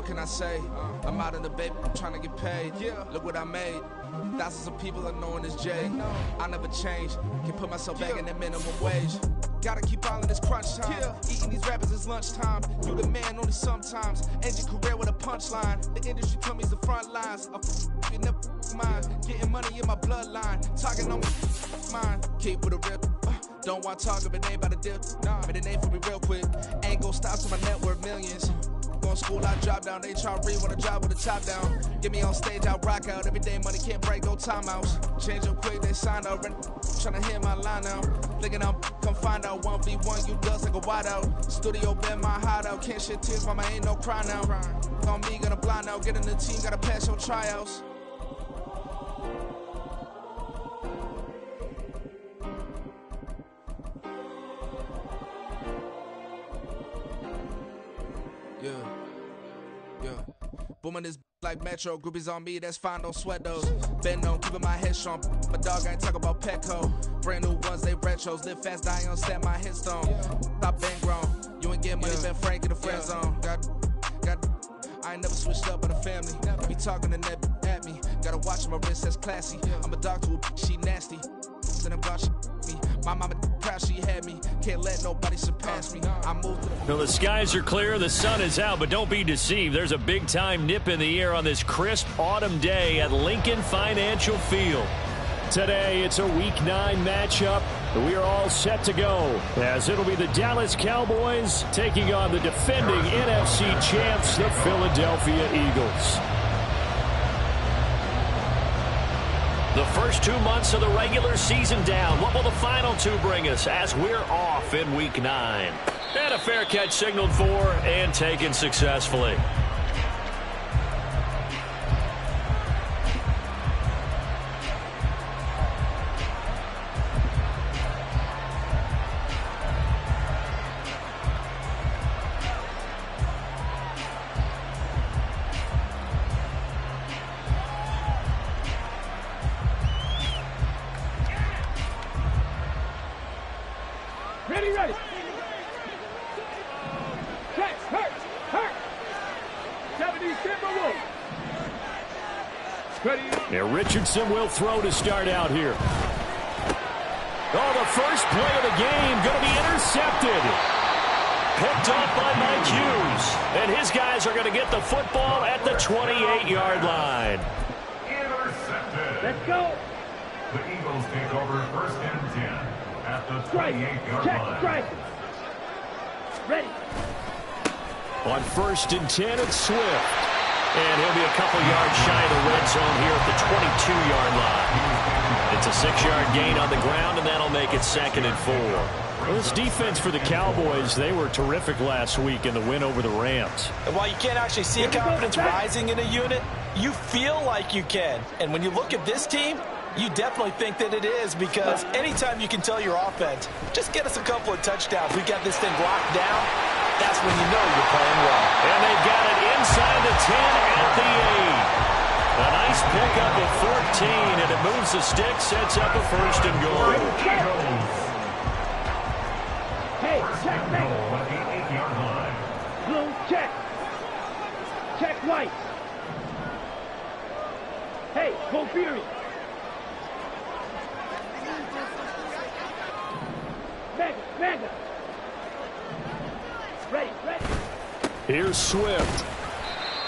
what can I say? I'm out in the baby, trying to get paid. Look what I made. Thousands of people are knowing this Jay. I never change. Can put myself back in that minimum wage. Gotta keep all in this crunch time. Eating these rappers is lunchtime. You the man only sometimes. End your career with a punchline. The industry told me it's the front lines. You never mind. Getting money in my bloodline. Talking on me, mine. Keep with a real. Don't want to talk if it ain't about the dip. But it ain't for me real quick. Ain't gon' stop till my net worth millions. Going school, I drop down. They try to read when I drop with the top down. Get me on stage, I rock out. Every day money can't break, no timeouts. Change up quick, they sign up. Tryna hit my line out. Thinking I'm come find out 1v1, you dust like a wideout. Studio been my hideout. Can't shed tears, mama ain't no cry now. On me, gonna blind out. Get in the team, gotta pass your tryouts. Yeah. Booming this like Metro. Groupies on me, that's fine, don't sweat those. Been on, keeping my head strong. My dog ain't talk about Petco. Brand new ones, they retros. Live fast, die on, stab my headstone. Stop been grown. You ain't get money, been frank in the friend zone. I ain't never switched up on the family. Be talking to that at me. Gotta watch my wrist, that's classy. I'm a dog to a she nasty. Then I'm glad she me. My mama proud she had me. Can't let nobody surpass me. I moved to the... Well, the skies are clear, the sun is out, but don't be deceived. There's a big-time nip in the air on this crisp autumn day at Lincoln Financial Field. Today, it's a Week 9 matchup. We are all set to go, as it'll be the Dallas Cowboys taking on the defending NFC champs, the Philadelphia Eagles. The first 2 months of the regular season down. What will the final 2 bring us as we're off in Week 9? And a fair catch signaled for and taken successfully. Ready. Catch, hurt. 70 Timberwolves. Ready. Now Richardson will throw to start out here. Oh, the first play of the game going to be intercepted. Picked off by Mike Hughes. And his guys are going to get the football at the 28-yard line. Intercepted. Let's go. The Eagles take over 1st and 10 at the 28-yard line. Strike. Ready. On 1st and 10, it's Swift. And he'll be a couple yards shy of the red zone here at the 22-yard line. It's a 6-yard gain on the ground, and that'll make it 2nd and 4. Well, this defense for the Cowboys, they were terrific last week in the win over the Rams. And while you can't actually see confidence rising in a unit, you feel like you can. And when you look at this team, you definitely think that it is, because anytime you can tell your offense, just get us a couple of touchdowns, we got this thing locked down, that's when you know you're playing well. And they've got it inside the 10 at the 8. A nice pickup at 14, and it moves the stick, sets up a 1st and goal. Hey, check, Goal at the 8-yard line. blue, check. Check white. Hey, go Fury. Mega. Ready. Here's Swift.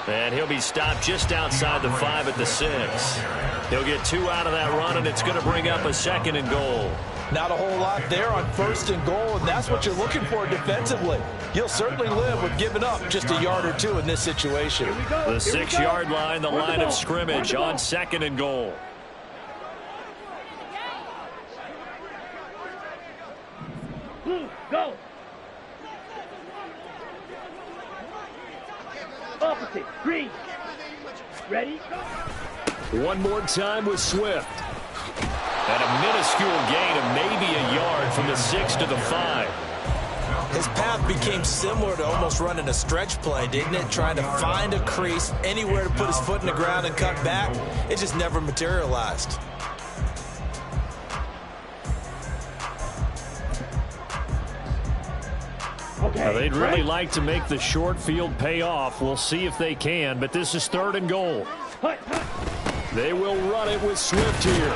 And he'll be stopped just outside the 5 at the 6. He'll get 2 out of that run, and it's going to bring up a 2nd and goal. Not a whole lot there on 1st and goal, and that's what you're looking for defensively. You'll certainly live with giving up just a yard or 2 in this situation. The 6-yard line, the line of scrimmage on 2nd and goal. Blue, go. Opposite, green. Ready? One more time with Swift. And a minuscule gain of maybe a yard from the 6 to the 5. His path became similar to almost running a stretch play, didn't it? Trying to find a crease, anywhere to put his foot in the ground and cut back. It just never materialized. Okay. Okay. They'd really like to make the short field pay off. We'll see if they can, but this is 3rd and goal. Hut, hut. They will run it with Swift here.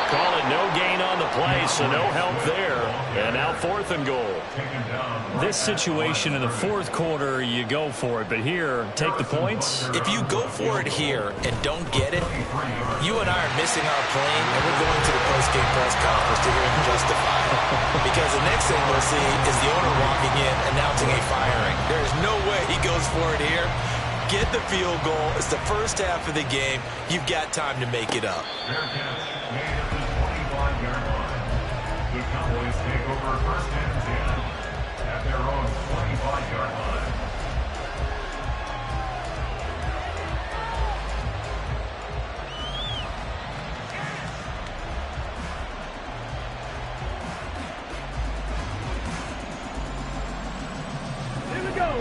Call it no gain on the play, so no help there. And now 4th and goal. This situation in the 4th quarter, you go for it. But here, take the points. If you go for it here and don't get it, you and I are missing our plane, and we're going to the post-game press conference to hear him justify it. Because the next thing we'll see is the owner walking in, announcing a firing. There is no way he goes for it here. Get the field goal. It's the first half of the game. You've got time to make it up. The Cowboys take over 1st and 10 at their own 25-yard line.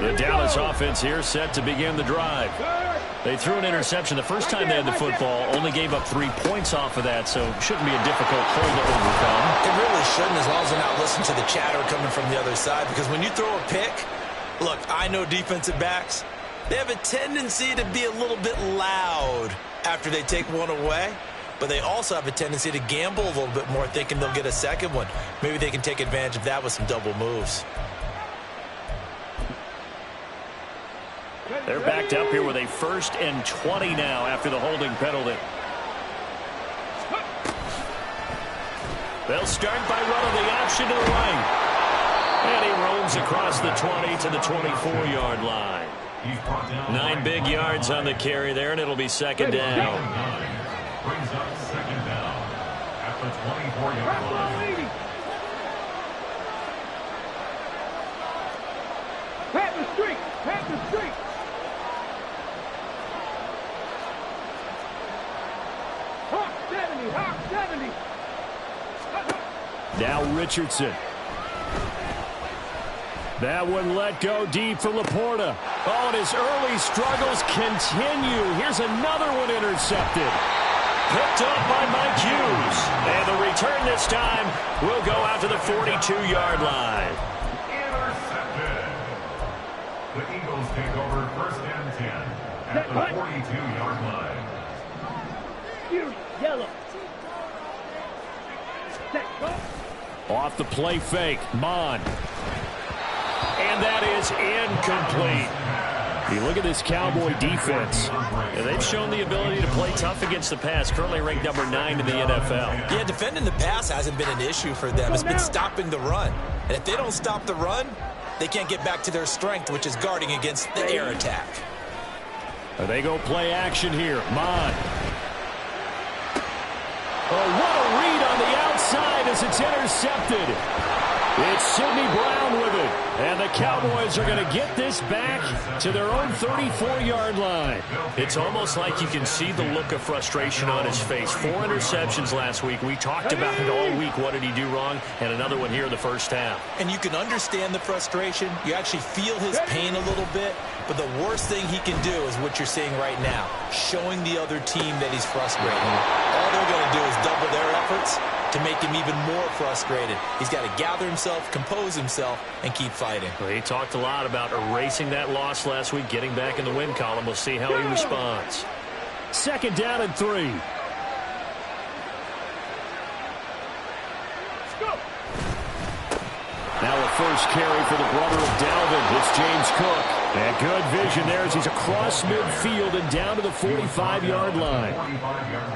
The Dallas offense here set to begin the drive. They threw an interception the first time they had the football, only gave up 3 points off of that, so shouldn't be a difficult hole to overcome. It really shouldn't, as long as they're not listening to the chatter coming from the other side, because when you throw a pick, look, I know defensive backs, they have a tendency to be a little bit loud after they take one away, but they also have a tendency to gamble a little bit more, thinking they'll get a second one. Maybe they can take advantage of that with some double moves. They're backed up here with a 1st and 20 now after the holding penalty. They'll start by running the option to the right. And he roams across the 20 to the 24-yard line. 9 big yards on the carry there, and it'll be 2nd down. Brings up 2nd down at the 24-yard line. Pat the street! Pat the street! Hawk 70! Hawk 70! Now Richardson. That one let go deep for Laporta. Oh, and his early struggles continue. Here's another one intercepted. Picked up by Mike Hughes. And the return this time will go out to the 42-yard line. Intercepted. The Eagles take over 1st and 10 at the 42-yard line. Fury, yellow. Set, go. Off the play fake, Mon. And that is incomplete. You look at this Cowboy defense, and they've shown the ability to play tough against the pass, currently ranked number 9 in the NFL. Yeah, defending the pass hasn't been an issue for them. It's been stopping the run. And if they don't stop the run, they can't get back to their strength, which is guarding against the air attack. They go play action here. Mon. Oh, what a read on the outside as it's intercepted. It's Sidney Brown with it. And the Cowboys are going to get this back to their own 34-yard line. It's almost like you can see the look of frustration on his face. 4 interceptions last week. We talked about it all week. What did he do wrong? And another one here in the first half. And you can understand the frustration. You actually feel his pain a little bit. But the worst thing he can do is what you're seeing right now, showing the other team that he's frustrated. All they're going to do is double their efforts to make him even more frustrated. He's got to gather himself, compose himself, and keep fighting. Well, he talked a lot about erasing that loss last week, getting back in the win column. We'll see how he responds. 2nd down and 3. Now a first carry for the brother of Dalvin. It's James Cook. And good vision there as he's across midfield and down to the 45-yard line.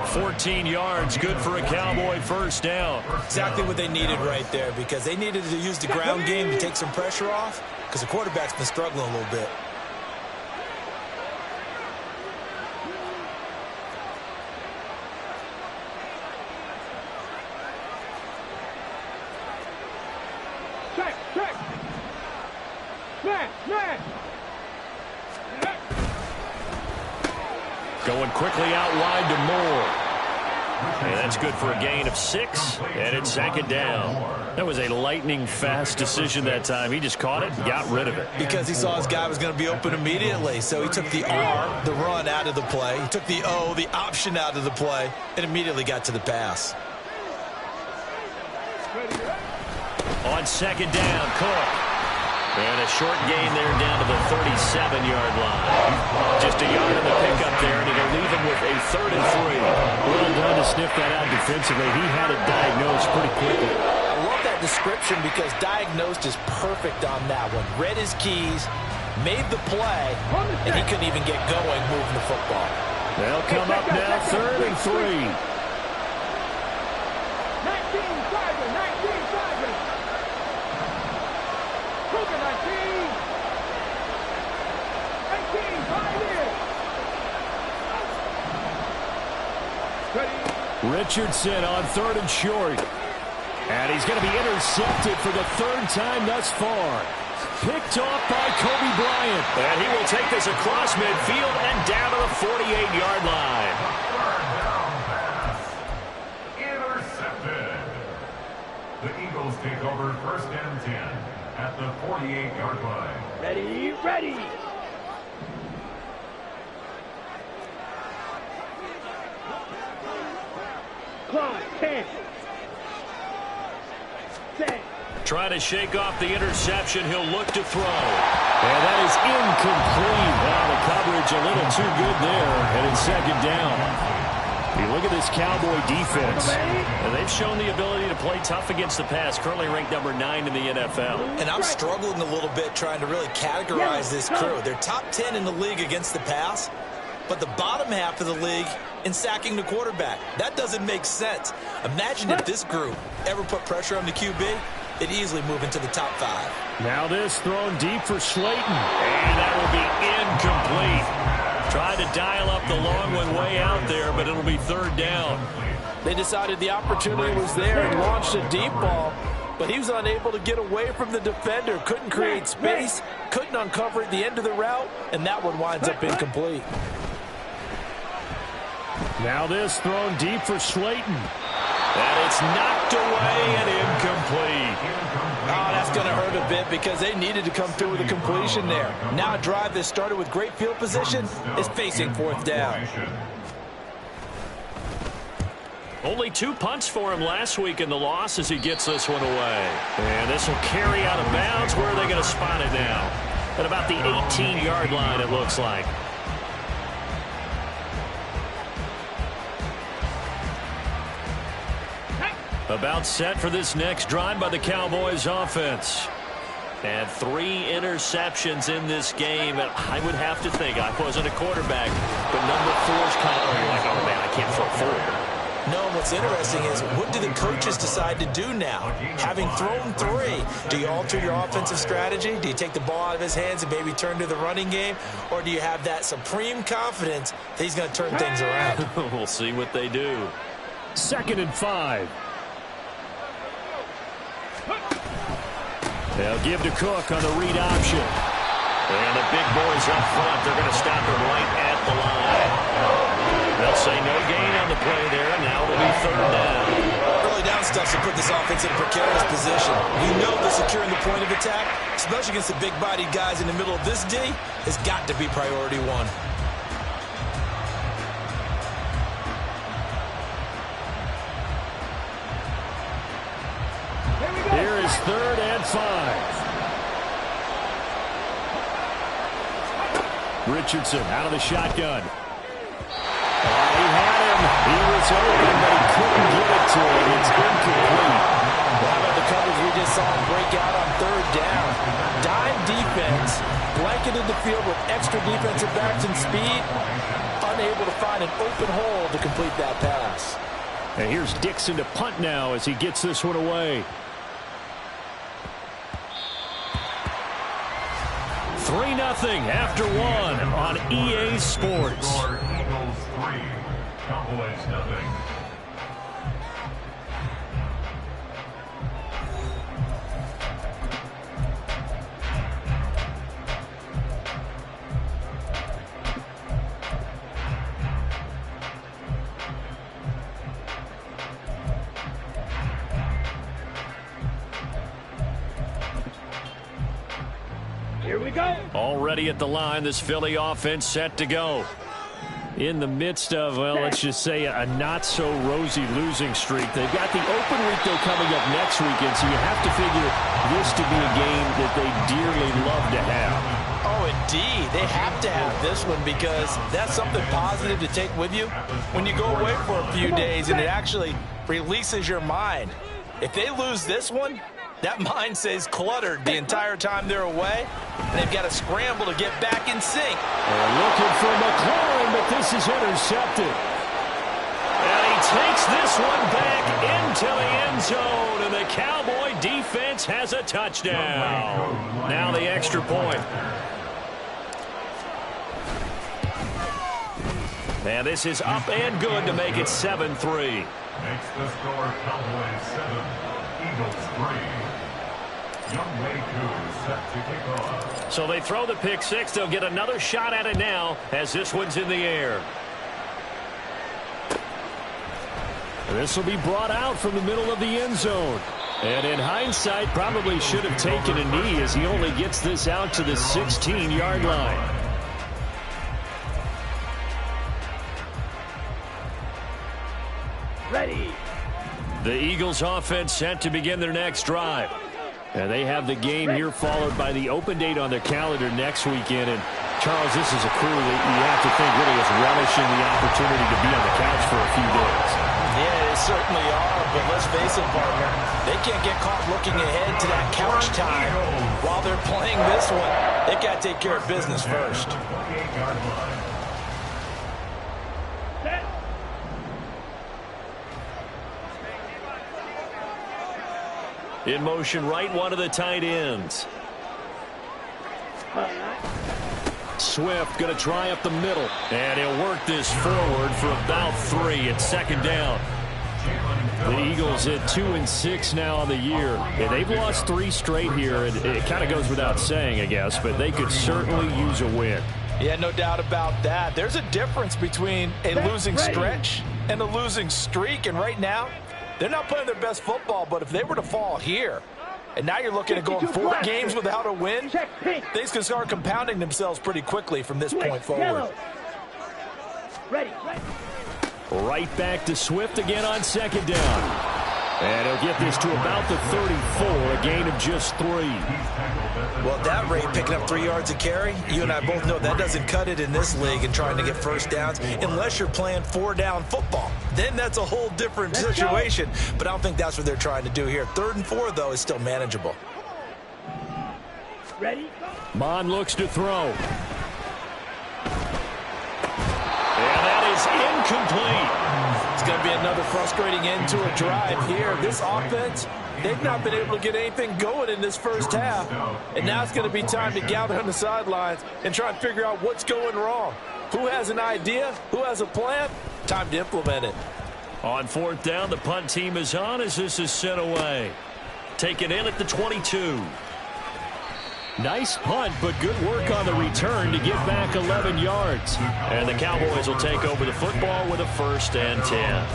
14 yards, good for a Cowboy first down. Exactly what they needed right there, because they needed to use the ground game to take some pressure off, because the quarterback's been struggling a little bit. Going quickly out wide to Moore. And that's good for a gain of 6, and it's 2nd down. That was a lightning-fast decision that time. He just caught it and got rid of it. Because he saw his guy was going to be open immediately, so he took the R, the run, out of the play. He took the O, the option, out of the play, and immediately got to the pass. On 2nd down, Cook. And a short gain there down to the 37-yard line. Just a yard in the pickup there, and it'll leave him with a 3rd and 3. Well done to sniff that out defensively. He had it diagnosed pretty quickly. I love that description because diagnosed is perfect on that one. Read his keys, made the play, and he couldn't even get going moving the football. They'll come up now, 3rd and 3. 19, Richardson on 3rd and short. And he's going to be intercepted for the 3rd time thus far. Picked off by Kobe Bryant. And he will take this across midfield and down to the 48-yard line. Intercepted. The Eagles take over 1st and 10 at the 48-yard line. ready, ready. Clock, 10. Set. Trying to shake off the interception. He'll look to throw. And that is incomplete. Wow, the coverage a little too good there. And it's 2nd down. You look at this Cowboy defense. And they've shown the ability to play tough against the pass. Currently ranked number 9 in the NFL. And I'm struggling a little bit trying to really categorize this crew. They're top 10 in the league against the pass, but the bottom half of the league in sacking the quarterback. That doesn't make sense. Imagine if this group ever put pressure on the QB, it'd easily move into the top 5. Now this thrown deep for Slayton. And that will be incomplete. Tried to dial up the long one way out there, but it'll be 3rd down. They decided the opportunity was there and launched a deep ball, but he was unable to get away from the defender. Couldn't create space, couldn't uncover at the end of the route, and that one winds up incomplete. Now this thrown deep for Slayton. And it's knocked away and incomplete. Oh, that's going to hurt a bit because they needed to come through with a completion there. Now a drive that started with great field position is facing 4th down. Only 2 punts for him last week in the loss as he gets this one away. And this will carry out of bounds. Where are they going to spot it now? At about the 18-yard line, it looks like. About set for this next drive by the Cowboys offense. And 3 interceptions in this game. And I would have to think, I wasn't a quarterback, but number 4's kind of, you're like, oh man, I can't throw 4. No, what's interesting is what do the coaches decide to do now? Having thrown 3, do you alter your offensive strategy? Do you take the ball out of his hands and maybe turn to the running game? Or do you have that supreme confidence that he's going to turn things around? We'll see what they do. 2nd and 5. They'll give to Cook on the read option. And the big boys up front, they're going to stop him right at the line. They'll say no gain on the play there, and now it'll be 3rd down. Early down stuff should put this offense in a precarious position. We know that securing the point of attack, especially against the big-bodied guys in the middle of this D, has got to be priority 1. Here is 3rd and 5. Richardson out of the shotgun. He had him. He was open, but he couldn't get it to him. It's incomplete. How about the coverage we just saw him break out on 3rd down? Dime defense, blanketed the field with extra defensive backs and speed, unable to find an open hole to complete that pass. And here's Dixon to punt now as he gets this one away. 3-0 after 1 on EA Sports. Eagles 3, Cowboys nothing. Here we go. Already at the line, this Philly offense set to go. in the midst of, well, let's just say a not-so-rosy losing streak. They've got the open week, though, coming up next weekend, so you have to figure this to be a game that they dearly love to have. Oh, indeed. They have to have this one because that's something positive to take with you when you go away for a few days, and it actually releases your mind. If they lose this one, that mind stays cluttered the entire time they're away, and they've got to scramble to get back in sync. And looking for McLaurin, but this is intercepted. And he takes this one back into the end zone, and the Cowboy defense has a touchdown. Now the extra point. And this is up and good to make it 7-3. Makes the score Cowboys 7, Eagles 3. Young Wei Koo set to kick off. So they throw the pick six. They'll get another shot at it now as this one's in the air. This will be brought out from the middle of the end zone. And in hindsight, probably should have taken a knee as he only gets this out to the 16-yard line. Ready. The Eagles offense set to begin their next drive. And they have the game here followed by the open date on their calendar next weekend. And Charles, this is a crew that you have to think really is relishing the opportunity to be on the couch for a few days. Yeah, they certainly are, but let's face it, partner. They can't get caught looking ahead to that couch time while they're playing this one. They've got to take care of business first. In motion, right one of the tight ends. Swift going to try up the middle. And he'll work this forward for about 3. It's second down. The Eagles at 2-6 now on the year. And they've lost 3 straight here. And it kind of goes without saying, I guess. But they could certainly use a win. Yeah, no doubt about that. There's a difference between a losing stretch and a losing streak. And right now, they're not playing their best football, but if they were to fall here, and now you're looking at going 4 games without a win, things can start compounding themselves pretty quickly from this point forward. Ready. Right back to Swift again on second down. And he'll get this to about the 34, a gain of just 3. Well, at that rate, picking up 3 yards a carry, you and I both know that doesn't cut it in this league and trying to get first downs unless you're playing 4-down football. Then that's a whole different situation. But I don't think that's what they're trying to do here. 3rd and 4, though, is still manageable. Ready? Mon looks to throw. And that is incomplete. It's going to be another frustrating end to a drive here. This offense, they've not been able to get anything going in this first half. And now it's going to be time to gather on the sidelines and try and figure out what's going wrong. Who has an idea? Who has a plan? Time to implement it. On 4th down, the punt team is on as this is sent away. Taken in at the 22. Nice punt, but good work on the return to get back 11 yards. And the Cowboys will take over the football with a 1st and 10.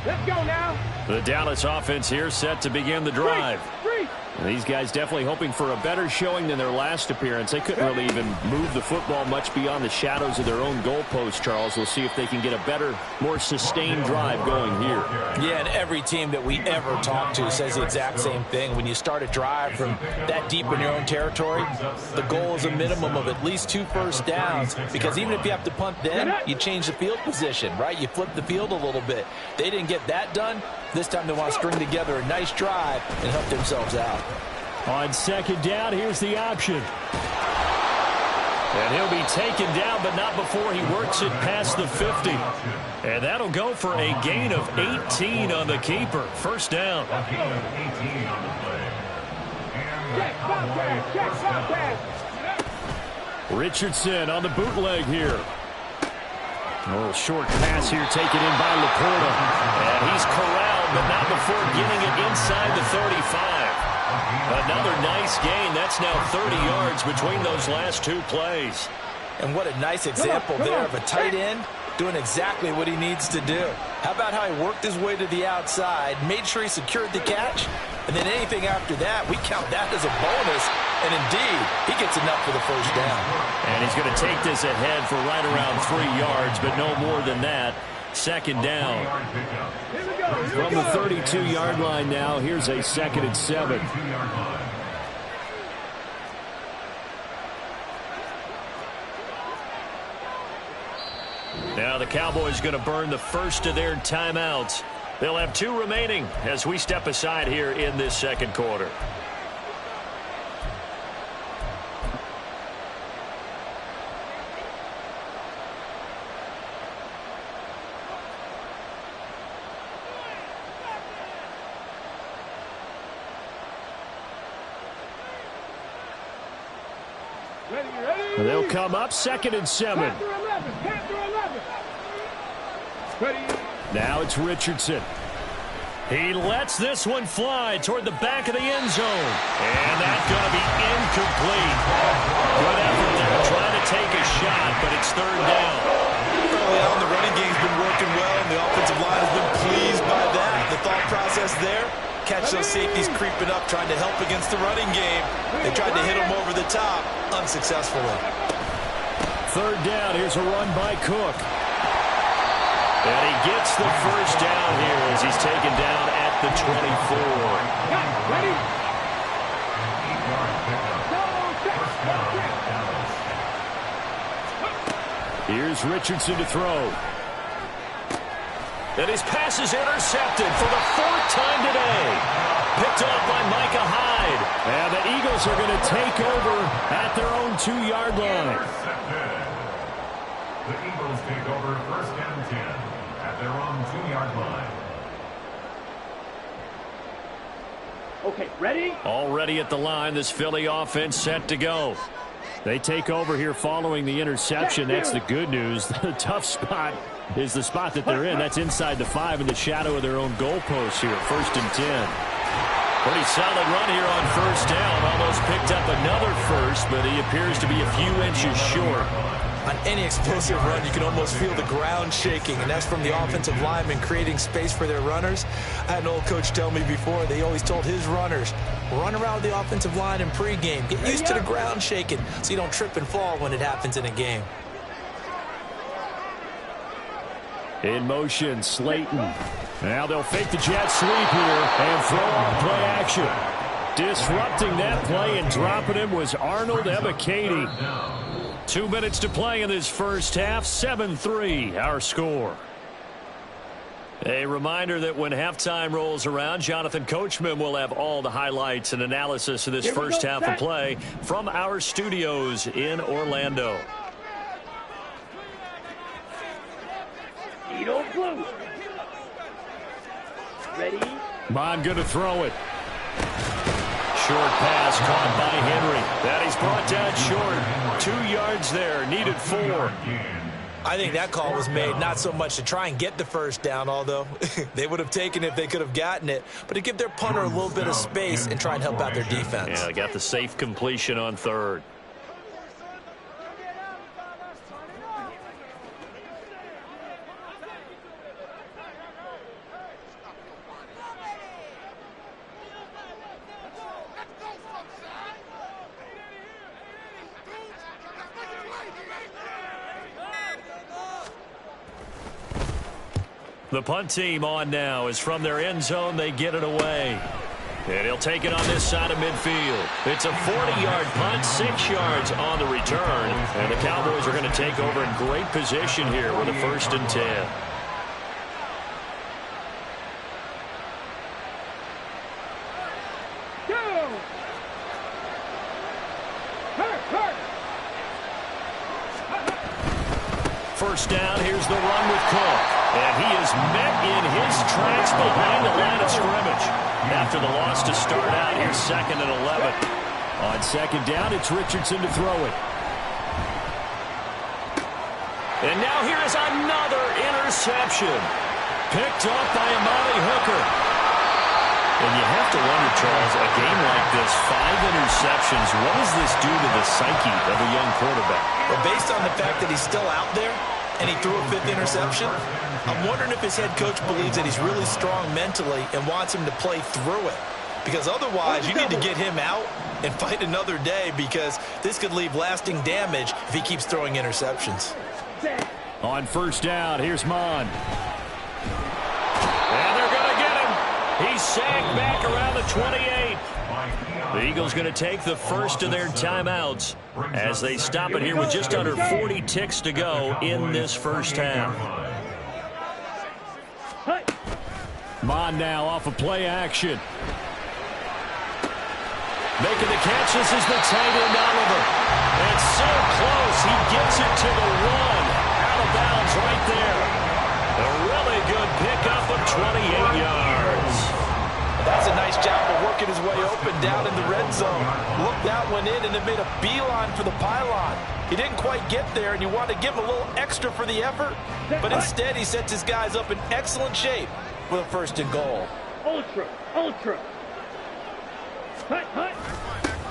Let's go now. The Dallas offense here set to begin the drive. These guys definitely hoping for a better showing than their last appearance. They couldn't really even move the football much beyond the shadows of their own goalpost, Charles. We'll see if they can get a better, more sustained drive going here. Yeah, and every team that we ever talk to says the exact same thing. When you start a drive from that deep in your own territory, the goal is a minimum of at least 2 first downs, because even if you have to punt then, you change the field position, right? You flip the field a little bit. They didn't get that done. This time they want to string together a nice drive and help themselves out. On 2nd down, here's the option. And he'll be taken down, but not before he works it past the 50. And that'll go for a gain of 18 on the keeper. 1st down. Richardson on the bootleg here. A little short pass here taken in by Laporta. And he's corralled, but not before getting it inside the 35. Another nice gain. That's now 30 yards between those last two plays. And what a nice example there of a tight end doing exactly what he needs to do. How about how he worked his way to the outside, made sure he secured the catch, and then anything after that, we count that as a bonus. And indeed, he gets enough for the first down. And he's going to take this ahead for right around 3 yards, but no more than that. Second down. From the 32-yard line now, here's a 2nd and 7. Now the Cowboys going to burn the first of their timeouts. They'll have 2 remaining as we step aside here in this second quarter. They'll come up 2nd and 7. Now it's Richardson. He lets this one fly toward the back of the end zone. And that's going to be incomplete. Good effort there trying to take a shot, but it's 3rd down. Early on, the running game's been working well, and the offensive line has been pleased by that. The thought process there, catch those safeties creeping up, trying to help against the running game. They tried to hit them over the top, unsuccessfully. 3rd down, here's a run by Cook. And he gets the first down here as he's taken down at the 24. Here's Richardson to throw. And his pass is intercepted for the 4th time today. Picked off by Micah Hyde. And the Eagles are going to take over at their own 2-yard line. The Eagles take over 1st and 10 at their own 2-yard line. Okay, ready? Already at the line, this Philly offense set to go. They take over here following the interception. That's the good news. The tough spot is the spot that they're in. That's inside the 5 in the shadow of their own goalpost here. 1st and 10. Pretty solid run here on 1st down. Almost picked up another first, but he appears to be a few inches short. On any explosive run, you can almost feel the ground shaking, and that's from the offensive linemen creating space for their runners. I had an old coach tell me before, they always told his runners, run around the offensive line in pregame. Get used to the ground shaking so you don't trip and fall when it happens in a game. In motion, Slayton. Now they'll fake the jet sweep here and throw on play action. Disrupting that play and dropping him was Arnold Ebiketie. 2 minutes to play in this first half. 7-3 our score. A reminder that when halftime rolls around, Jonathan Coachman will have all the highlights and analysis of this first half of play from our studios in Orlando. Eagle blue. Ready? Mon going to throw it. Short pass caught by Henry. That he's brought down short. 2 yards there. Needed 4. I think that call was made not so much to try and get the first down, although they would have taken it if they could have gotten it, but to give their punter a little bit of space and try and help out their defense. Yeah, they got the safe completion on 3rd. The punt team on now is from their end zone. They get it away. And he'll take it on this side of midfield. It's a 40-yard punt, 6 yards on the return. And the Cowboys are going to take over in great position here with a 1st and 10. First down, here's the run with Cook. And he is met in his tracks behind the line of scrimmage. After the loss to start out, here's 2nd and 11. On 2nd down, it's Richardson to throw it. And now here is another interception. Picked off by Amari Hooker. And you have to wonder, Charles, a game like this, 5 interceptions, what does this do to the psyche of a young quarterback? Well, based on the fact that he's still out there and he threw a 5th interception, I'm wondering if his head coach believes that he's really strong mentally and wants him to play through it. Because otherwise, you need to get him out and fight another day, because this could leave lasting damage if he keeps throwing interceptions. On first down, here's Mon. And they're going to get him. He's sacked back around the 28. The Eagles going to take the first of their timeouts as they stop it here with just under 40 ticks to go in this first half. Mon now off of play action. Making the catch, this is the tight end, Oliver. It's so close, he gets it to the 1. Out of bounds right there. A really good pickup of 28 yards. That's a nice job of working his way open down in the red zone. Looked out, went in, and then made a beeline for the pylon. He didn't quite get there, and you want to give him a little extra for the effort, but instead he sets his guys up in excellent shape with a 1st and goal. Ultra.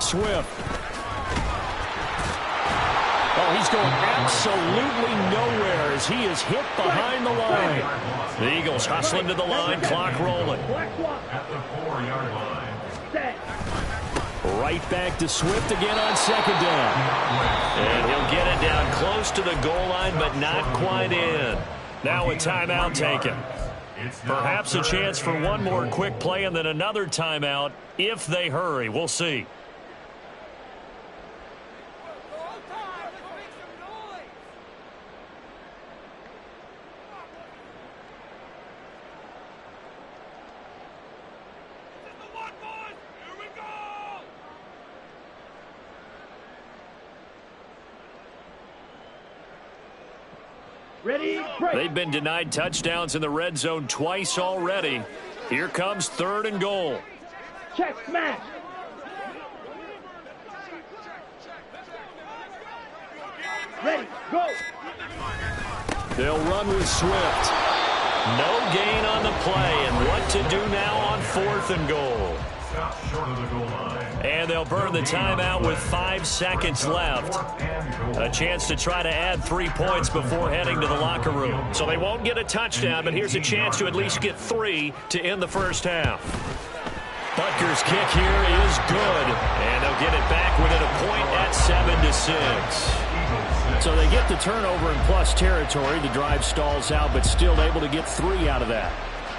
Swift. Oh, he's going absolutely nowhere as he is hit behind the line. The Eagles hustling to the line, clock rolling. At the 4-yard line. Right back to Swift again on 2nd down. And he'll get it down close to the goal line, but not quite in. Now a timeout taken. Perhaps a chance for one more quick play and then another timeout if they hurry. We'll see. Ready, break. They've been denied touchdowns in the red zone twice already. Here comes 3rd and goal. Check, smash. Ready, go. They'll run with Swift. No gain on the play, and what to do now on 4th and goal. Stop short of the goal line. And they'll burn the timeout with 5 seconds left. A chance to try to add 3 points before heading to the locker room. So they won't get a touchdown, but here's a chance to at least get 3 to end the first half. Butker's kick here is good, and they'll get it back within a point at 7-6. So they get the turnover in plus territory. The drive stalls out, but still able to get 3 out of that.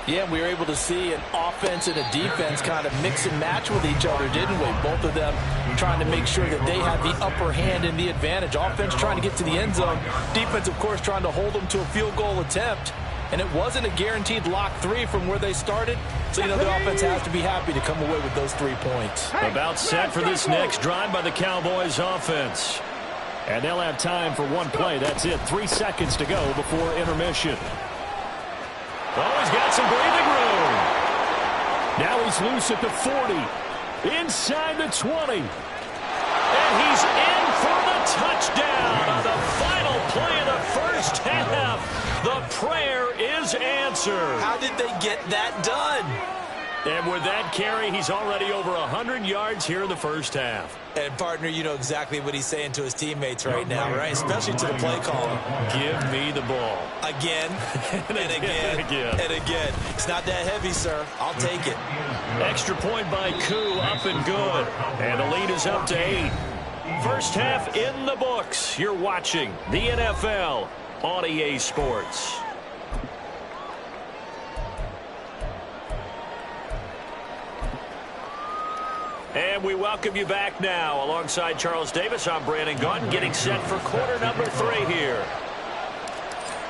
Yeah, we were able to see an offense and a defense kind of mix and match with each other, didn't we? Both of them trying to make sure that they had the upper hand and the advantage. Offense trying to get to the end zone. Defense, of course, trying to hold them to a field goal attempt. And it wasn't a guaranteed lock 3 from where they started. So, you know, the offense has to be happy to come away with those 3 points. About set for this next drive by the Cowboys offense. And they'll have time for one play. That's it. 3 seconds to go before intermission. Oh, he's got some breathing room. Now he's loose at the 40. Inside the 20. And he's in for the touchdown on the final play of the first half. The prayer is answered. How did they get that done? And with that carry, he's already over 100 yards here in the first half. And, partner, you know exactly what he's saying to his teammates right now, right? Especially to the play caller. Give me the ball. Again, and again, and again. It's not that heavy, sir. I'll take it. Extra point by Koo, up and good. And the lead is up to 8. First half in the books. You're watching the NFL on EA Sports. And we welcome you back now. Alongside Charles Davis, I'm Brandon Gaudin, getting set for quarter number 3 here.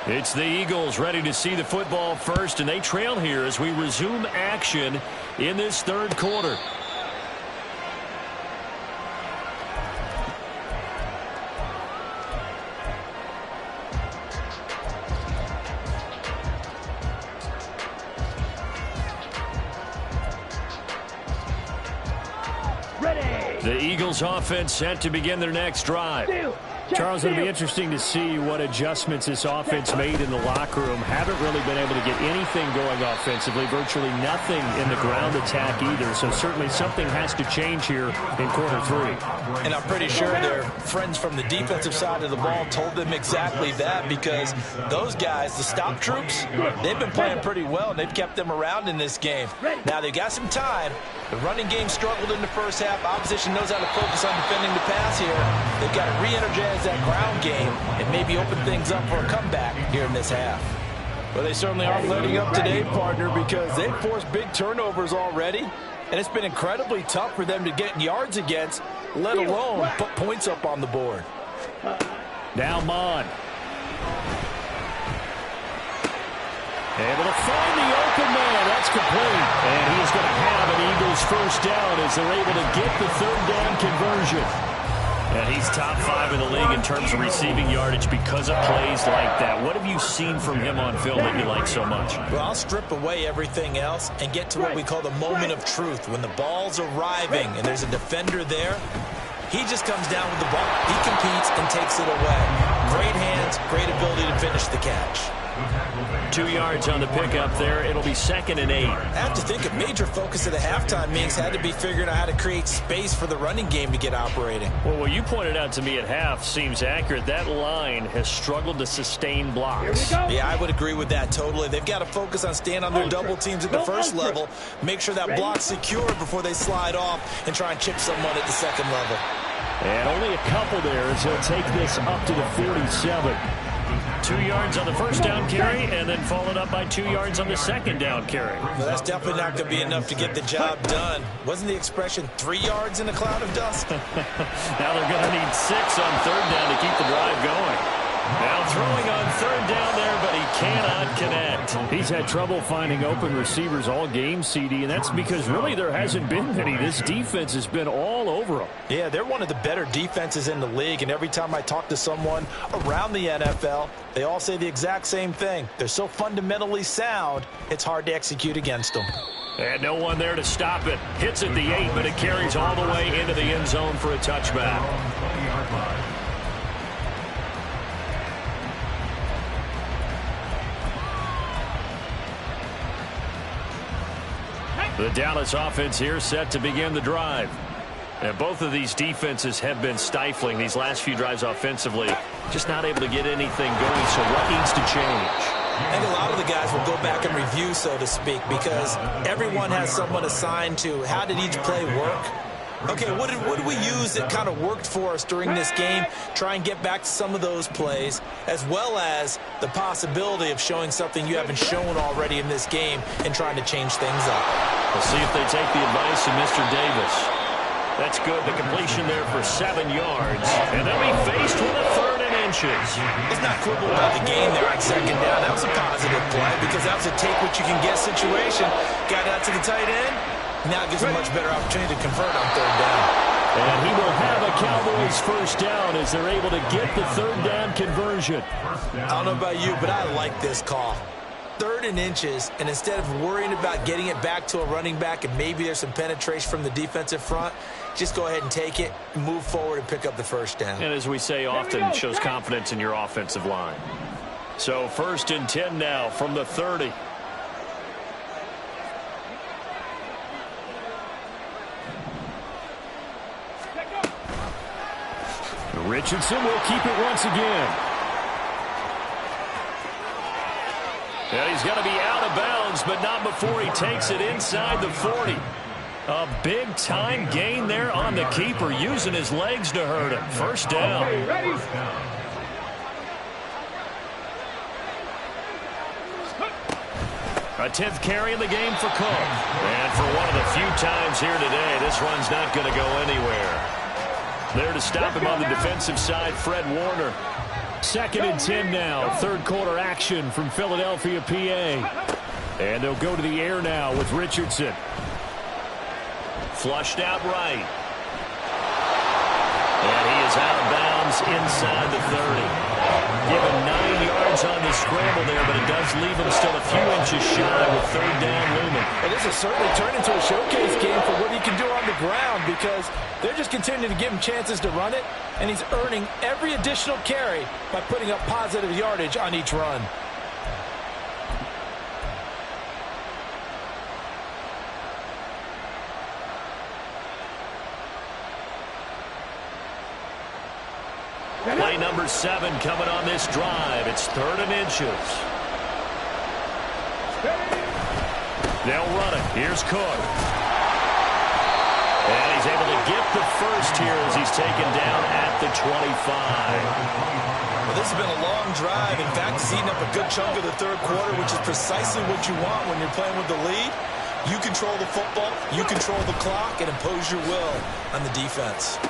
It's the Eagles ready to see the football first, and they trail here as we resume action in this 3rd quarter. The Eagles offense set to begin their next drive. Charles, it'll be interesting to see what adjustments this offense made in the locker room. Haven't really been able to get anything going offensively, virtually nothing in the ground attack either. So certainly something has to change here in quarter 3. And I'm pretty sure their friends from the defensive side of the ball told them exactly that, because those guys, the stop troops, they've been playing pretty well, and they've kept them around in this game. Now, they've got some time. The running game struggled in the first half. Opposition knows how to focus on defending the pass here. They've got to re-energize that ground game and maybe open things up for a comeback here in this half. Well, they certainly aren't letting up today, partner, because they've forced big turnovers already, and it's been incredibly tough for them to get yards against, let alone put points up on the board. Now Mon. Able to find the open man. That's complete. And he is going to have an Eagles first down as they're able to get the third down conversion. And he's top 5 in the league in terms of receiving yardage because of plays like that. What have you seen from him on film that you like so much? Well, I'll strip away everything else and get to what we call the moment of truth. When the ball's arriving and there's a defender there, he just comes down with the ball. He competes and takes it away. Great hands, great ability to finish the catch. 2 yards on the pickup there. It'll be 2nd and 8. I have to think a major focus of the halftime meetings had to be figuring out how to create space for the running game to get operating. Well, what you pointed out to me at half seems accurate. That line has struggled to sustain blocks. Yeah, I would agree with that totally. They've got to focus on staying on their double teams at the first level, make sure that block's secure before they slide off and try and chip someone at the second level. And only a couple there as he'll take this up to the 47. 2 yards on the first down carry, and then followed up by 2 yards on the second down carry. Well, that's definitely not going to be enough to get the job done. Wasn't the expression 3 yards in a cloud of dust? Now they're going to need 6 on third down to keep the drive going. Now throwing on third down there, but he cannot connect. He's had trouble finding open receivers all game, CD, and that's because really there hasn't been any. This defense has been all over them. Yeah, they're one of the better defenses in the league, and every time I talk to someone around the NFL, they all say the exact same thing. They're so fundamentally sound, it's hard to execute against them. And no one there to stop it. Hits at the 8, but it carries all the way into the end zone for a touchback. The Dallas offense here set to begin the drive. And both of these defenses have been stifling these last few drives offensively. Just not able to get anything going, so what needs to change? I think a lot of the guys will go back and review, so to speak, because everyone has someone assigned to how did each play work. Okay, what did we use that kind of worked for us during this game? Try and get back to some of those plays, as well as the possibility of showing something you haven't shown already in this game and trying to change things up. We'll see if they take the advice of Mr. Davis. That's good. The completion there for 7 yards. And they'll be faced with a 3rd and inches. Let's not quibble about the game there on second down. That was a positive play because that was a take-what-you-can-get situation. Got out to the tight end. Now it gives a much better opportunity to convert on third down. And he will have a Cowboys first down as they're able to get the third down conversion. I don't know about you, but I like this call. 3rd and inches, and instead of worrying about getting it back to a running back and maybe there's some penetration from the defensive front, just go ahead and take it, move forward, and pick up the first down. And as we say often, it shows confidence in your offensive line. So 1st and 10 now from the 30. Richardson will keep it once again. And he's going to be out of bounds, but not before he takes it inside the 40. A big-time gain there on the keeper, using his legs to hurt him. First down. Okay, ready? A 10th carry in the game for Cook. And for one of the few times here today, this run's not going to go anywhere. There to stop him on the defensive side, Fred Warner. 2nd and 10 now. 3rd quarter action from Philadelphia, PA. And they'll go to the air now with Richardson. Flushed out right. And he is out of bounds inside the 30. Given 9 yards on the scramble there, but it does leave him still a few inches shy with third down looming. And this has certainly turned into a showcase game for what he can do on the ground, because they're just continuing to give him chances to run it, and he's earning every additional carry by putting up positive yardage on each run. Play number 7 coming on this drive. It's 3rd and inches. They'll run it. Here's Cook. And he's able to get the first here as he's taken down at the 25. Well, this has been a long drive. In fact, it's eaten up a good chunk of the third quarter, which is precisely what you want when you're playing with the lead. You control the football, you control the clock, and impose your will on the defense.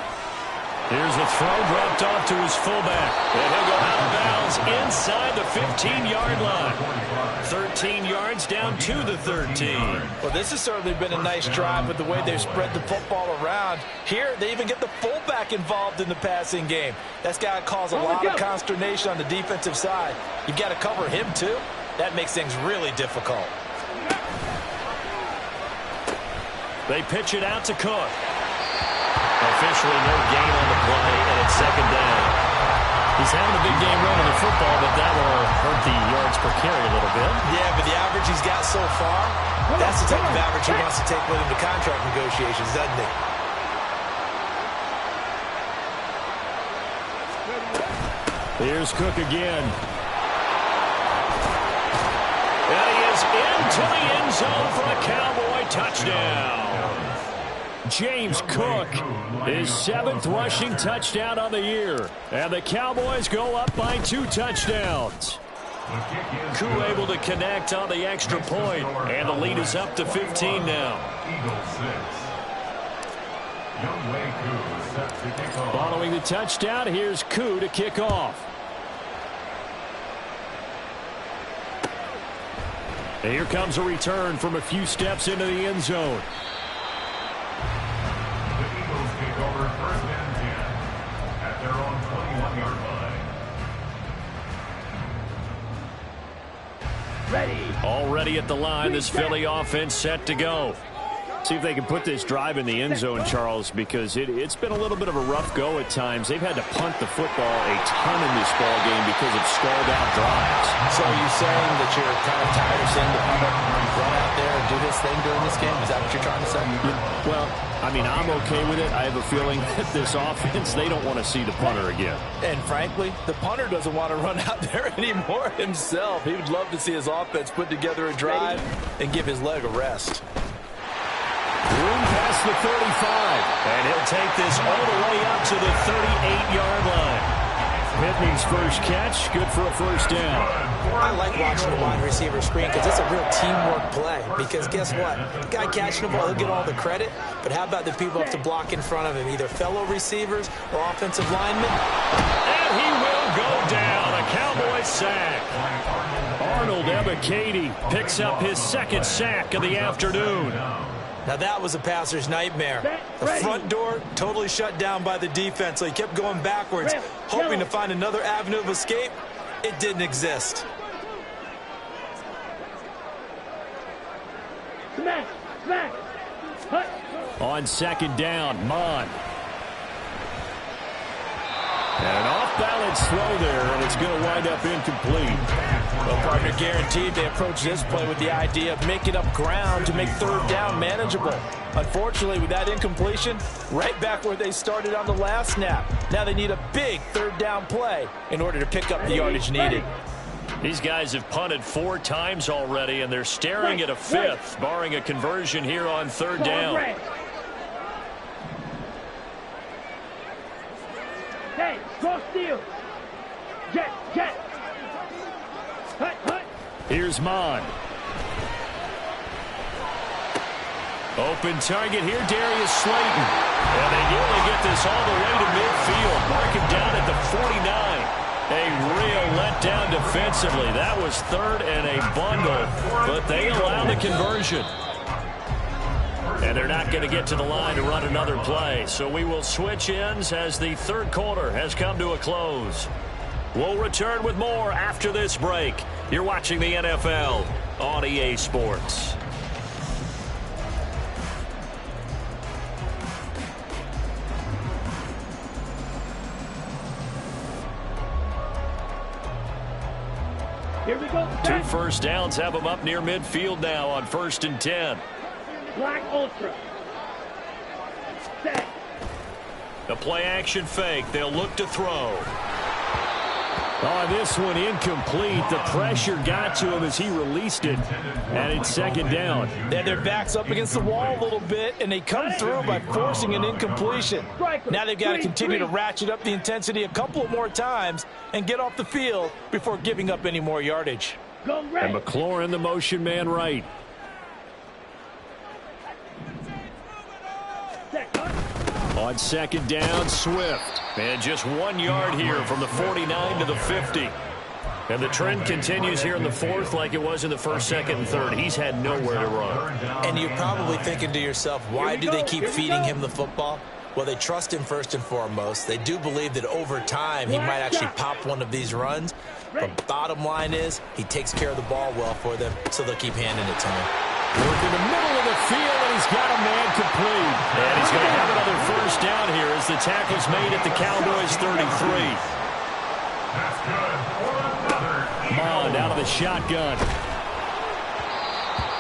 Here's a throw dropped off to his fullback. And he'll go out of bounds inside the 15-yard line. 13 yards down to the 13. Well, this has certainly been a nice drive with the way they've spread the football around. Here, they even get the fullback involved in the passing game. That's got to cause a lot of consternation on the defensive side. You've got to cover him, too. That makes things really difficult. They pitch it out to Cook. Officially no gain on the play, and it's 2nd down. He's having a big game running the football, but that will hurt the yards per carry a little bit. Yeah, but the average he's got so far, that's the type of average he wants to take with him to contract negotiations, doesn't he? Here's Cook again. And he is into the end zone for a Cowboy touchdown. James Cook, his 7th rushing touchdown on the year. And the Cowboys go up by 2 touchdowns. Koo able to connect on the extra point, and the lead is up to 15 now. Following the touchdown, here's Koo to kick off. And here comes a return from a few steps into the end zone. Over 1st and 10 at their own 21-yard line. Ready. Already at the line, this Philly offense set to go. See if they can put this drive in the end zone, Charles, because it's been a little bit of a rough go at times. They've had to punt the football a ton in this ball game because of stalled out drives. So are you saying that you're kind of tired of seeing the punter run out there and do his thing during this game? Is that what you're trying to say? Well, I mean, I'm okay with it. I have a feeling that this offense, they don't want to see the punter again. And frankly, the punter doesn't want to run out there anymore himself. He would love to see his offense put together a drive and give his leg a rest. Room past the 35, and he'll take this all the way up to the 38-yard line. Pitney's first catch, good for a first down. I like watching the wide receiver screen because it's a real teamwork play. Because guess what? The guy catching the ball, he'll get all the credit. But how about the people up to block in front of him, either fellow receivers or offensive linemen? And he will go down, a Cowboy sack. Arnold Ebiketie picks up his 2nd sack of the afternoon. Now that was a passer's nightmare. The front door totally shut down by the defense, so he kept going backwards, hoping to find another avenue of escape. It didn't exist. Smash. Smash. Hut. On 2nd down, Mon. And an off-balance throw there, and it's going to wind up incomplete. Well, partner, guaranteed they approach this play with the idea of making up ground to make 3rd down manageable. Unfortunately, with that incompletion, right back where they started on the last snap. Now they need a big 3rd down play in order to pick up the yardage needed. These guys have punted 4 times already, and they're staring at a 5th, barring a conversion here on 3rd down. Hey, cross steal. Jet. Hut. Here's Mon. Open target here, Darius Slayton. And they nearly get this all the way to midfield. Mark him down at the 49. A real letdown defensively. That was 3rd and a bundle, but they allow the conversion. And they're not going to get to the line to run another play. So we will switch ends as the 3rd quarter has come to a close. We'll return with more after this break. You're watching the NFL on EA Sports. Here we go. 2 first downs have them up near midfield now on 1st and 10. Black Ultra. Set. The play action fake. They'll look to throw. Oh, this one incomplete. The pressure got to him as he released it. And it's 2nd down. They had their backs up against the wall a little bit, and they come through by forcing an incompletion. Now they've got to continue to ratchet up the intensity a couple of more times and get off the field before giving up any more yardage. And McLaurin, the motion man right. On 2nd down, Swift. And just 1 yard here from the 49 to the 50. And the trend continues here in the 4th like it was in the 1st, 2nd, and 3rd. He's had nowhere to run. And you're probably thinking to yourself, why do they keep feeding him the football? Well, they trust him first and foremost. They do believe that over time he might actually pop one of these runs. But bottom line is he takes care of the ball well for them, so they'll keep handing it to him. Work in the middle of the field, and he's got a man complete. And he's going to have another 1st down here as the tackle's made at the Cowboys' 33. That's good. Mond out of the shotgun.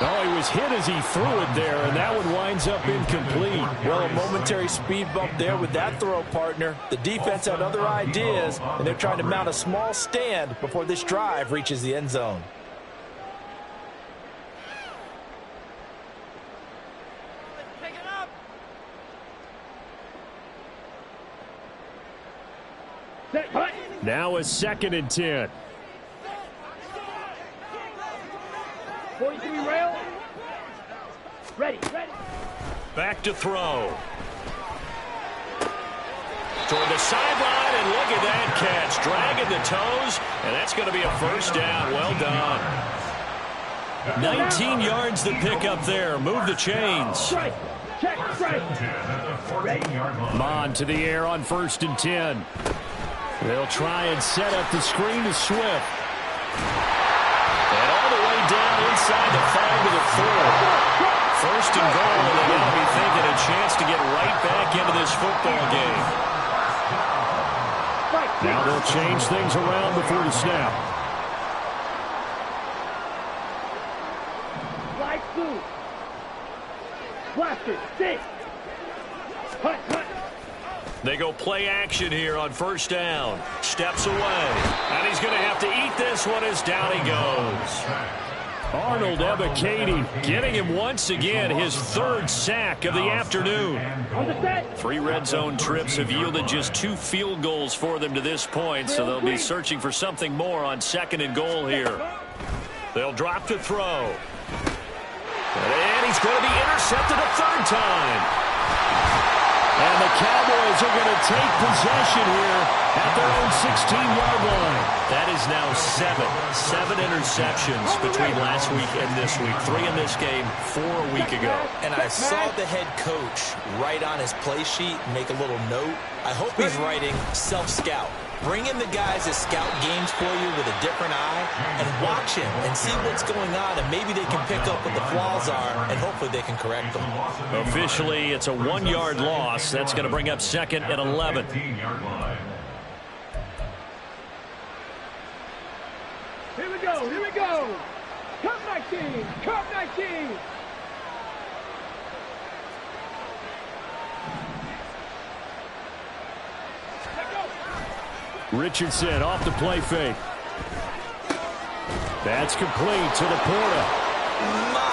Oh, he was hit as he threw it there, and that one winds up incomplete. Well, a momentary speed bump there with that throw, partner. The defense had other ideas, and they're trying to mount a small stand before this drive reaches the end zone. Now a 2nd and 10. 43 rail. Ready. Back to throw. Toward the sideline, and look at that catch. Dragging the toes, and that's going to be a 1st down. Well done. 19 yards to pick up there. Move the chains. Check. Mond to the air on 1st and 10. They'll try and set up the screen to Swift. And all the way down inside the 5 to the 4. 1st and goal, and they got to be thinking a chance to get right back into this football game. Now they'll change things around before the snap. Light blue. Blaster. 6. Hut. They go play action here on 1st down. Steps away. And he's going to have to eat this one as down he goes. Arnold Ebiketie getting him once again his 3rd sack of the afternoon. 3 red zone trips have yielded just 2 field goals for them to this point, so they'll be searching for something more on 2nd and goal here. They'll drop to throw. And he's going to be intercepted a 3rd time. And the Cowboys are going to take possession here at their own 16-yard line. That is now 7 interceptions between last week and this week. 3 in this game, 4 a week ago. And I saw the head coach write on his play sheet, make a little note. I hope he's writing self-scout. Bring in the guys that scout games for you with a different eye and watch him and see what's going on, and maybe they can pick up what the flaws are, and hopefully they can correct them. Officially, it's a 1-yard loss. That's going to bring up 2nd and 11. Here we go. Cup 19. Richardson off the play fake. That's complete to Laporta.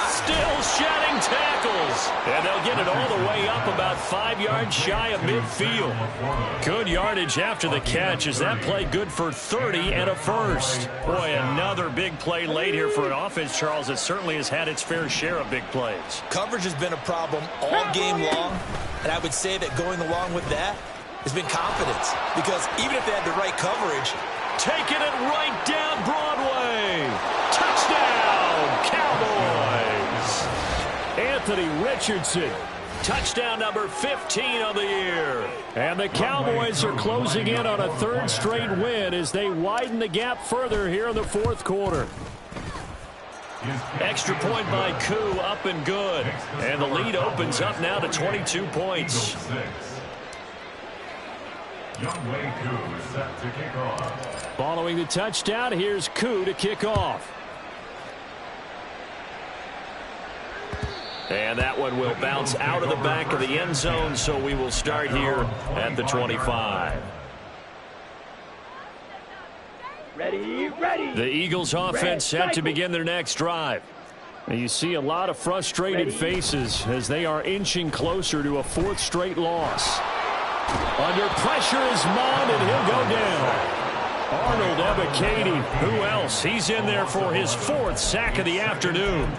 Still shedding tackles. And they'll get it all the way up about 5 yards shy of midfield. Good yardage after the catch. Is that play good for 30 and a 1st? Boy, another big play late here for an offense, Charles, that certainly has had its fair share of big plays. Coverage has been a problem all game long, and I would say that going along with that has been confidence, because even if they had the right coverage, taking it right down Broadway. Touchdown, Cowboys. Anthony Richardson Touchdown number 15 of the year. And the Cowboys are closing in on a third straight win as they widen the gap further here in the fourth quarter. Extra point by Koo, up and good. And the lead opens up now to 22 points. Following the touchdown, here's Koo to kick off. And that one will bounce out of the back of the end zone, so we will start here at the 25. Ready, ready. The Eagles offense set to begin their next drive. And you see a lot of frustrated faces as they are inching closer to a fourth straight loss. Under pressure is Mond, and he'll go down. Arnold Ebiketie, who else? He's in there for his fourth sack of the afternoon.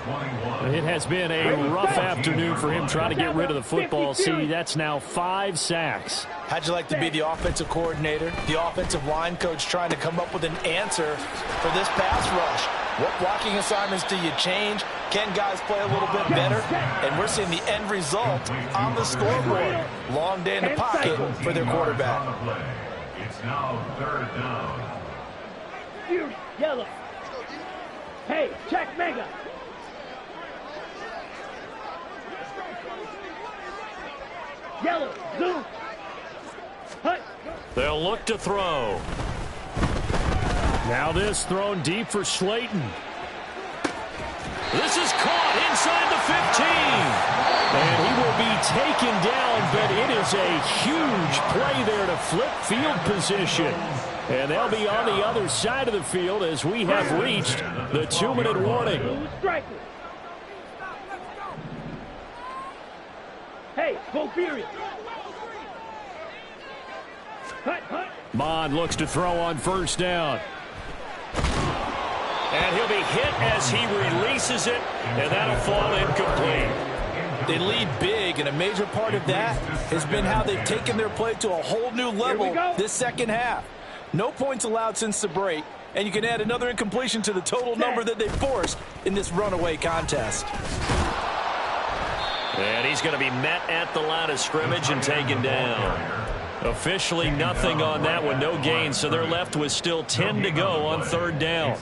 It has been a rough afternoon for him trying to get rid of the football. See, that's now 5 sacks. How'd you like to be the offensive coordinator, the offensive line coach trying to come up with an answer for this pass rush? What blocking assignments do you change? Can guys play a little bit better? And we're seeing the end result on the scoreboard. Long day in the pocket for their quarterback. It's now 3rd down. Yellow. Hey, check mega. Yellow, zoom. Hut. They'll look to throw. Now this thrown deep for Slayton. This is caught inside the 15. And he will be taken down, but it is a huge play there to flip field position. And they'll be on the other side of the field as we have reached the 2-minute warning. Hey, go furious. Mond looks to throw on first down. And he'll be hit as he releases it, and that'll fall incomplete. They lead big, and a major part of that has been how they've taken their play to a whole new level this second half. No points allowed since the break, and you can add another incompletion to the total number that they forced in this runaway contest. And he's going to be met at the line of scrimmage and taken down. Officially nothing on that one, no gain, so they're left with still 10 to go on 3rd down.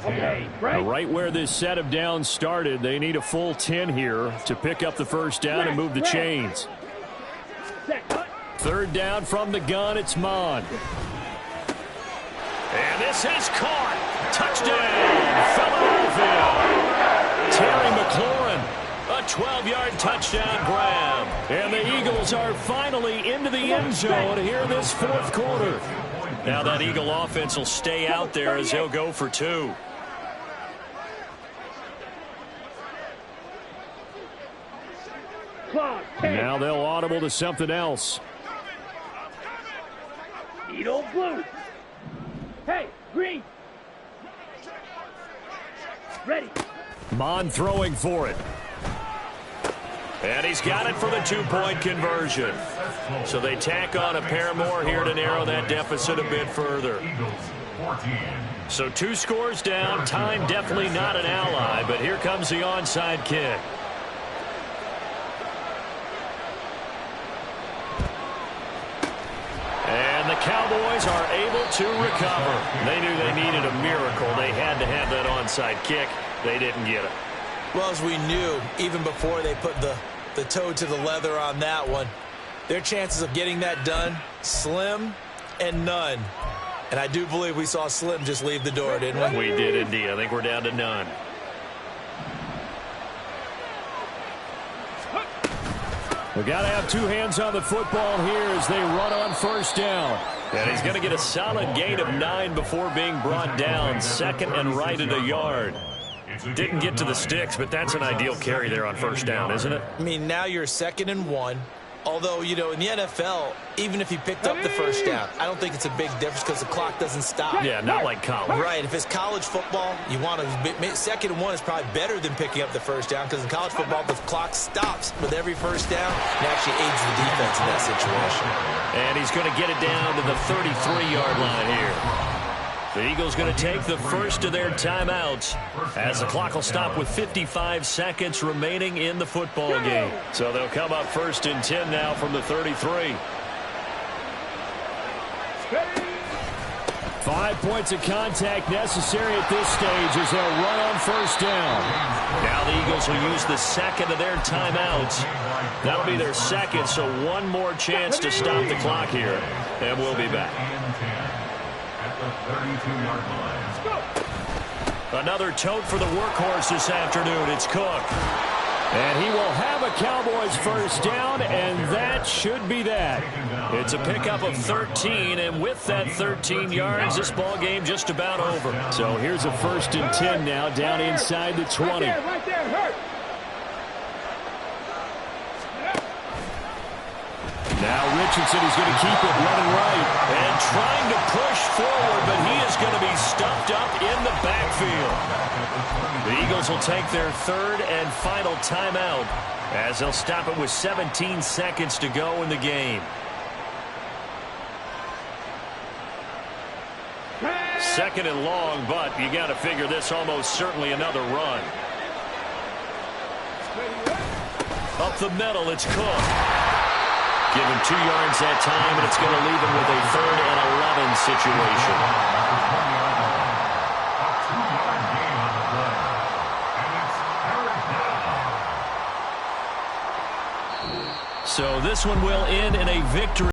Okay, right where this set of downs started, they need a full 10 here to pick up the first down and move the chains. 3rd down from the gun, it's Mond. And this is caught. Touchdown, Philadelphia. Terry McLaurin, a 12-yard touchdown grab. And the Eagles are finally into the end zone here this fourth quarter. Now that Eagle offense will stay out there as they'll go for 2. Now they'll audible to something else. Needle blue. Hey, green. Ready. Mond throwing for it. And he's got it for the 2-point conversion. So they tack on a pair more here to narrow that deficit a bit further. So 2 scores down. Time definitely not an ally, but here comes the onside kick. And the Cowboys are able to recover. They knew they needed a miracle. They had to have that onside kick. They didn't get it. Well, as we knew, even before they put the toe to the leather on that one, their chances of getting that done, slim and none. And I do believe we saw Slim just leave the door, didn't we? We did indeed. I think we're down to none. We got to have 2 hands on the football here as they run on first down. And he's going to get a solid gain of 9 before being brought down. 2nd and right at a yard. Didn't get to the sticks, but that's an ideal carry there on first down, isn't it? I mean, now you're 2nd and 1. Although, you know, in the NFL, even if he picked up the first down, I don't think it's a big difference because the clock doesn't stop. Yeah, not like college. Right. If it's college football, you want to 2nd and 1 is probably better than picking up the first down because in college football, the clock stops with every first down. It actually aids the defense in that situation. And he's going to get it down to the 33-yard line here. The Eagles going to take the first of their timeouts as the clock will stop with 55 seconds remaining in the football game. So they'll come up 1st and 10 now from the 33. 5 points of contact necessary at this stage as they'll run on 1st down. Now the Eagles will use the second of their timeouts. That'll be their second, so one more chance to stop the clock here. And we'll be back. Another tote for the workhorse this afternoon. It's Cook. And he will have a Cowboys 1st down, and that should be that. It's a pickup of 13, and with that 13 yards, this ball game just about over. So here's a 1st and 10 now, down inside the 20. Right there, hurt. Now Richardson is going to keep it running right. And trying to push forward, but he is going to be stuffed up in the backfield. The Eagles will take their 3rd and final timeout as they'll stop it with 17 seconds to go in the game. 2nd and long, but you got to figure this almost certainly another run. Up the middle, it's Cook. Give him 2 yards that time, and it's going to leave him with a 3rd and 11 situation. So this one will end in a victory.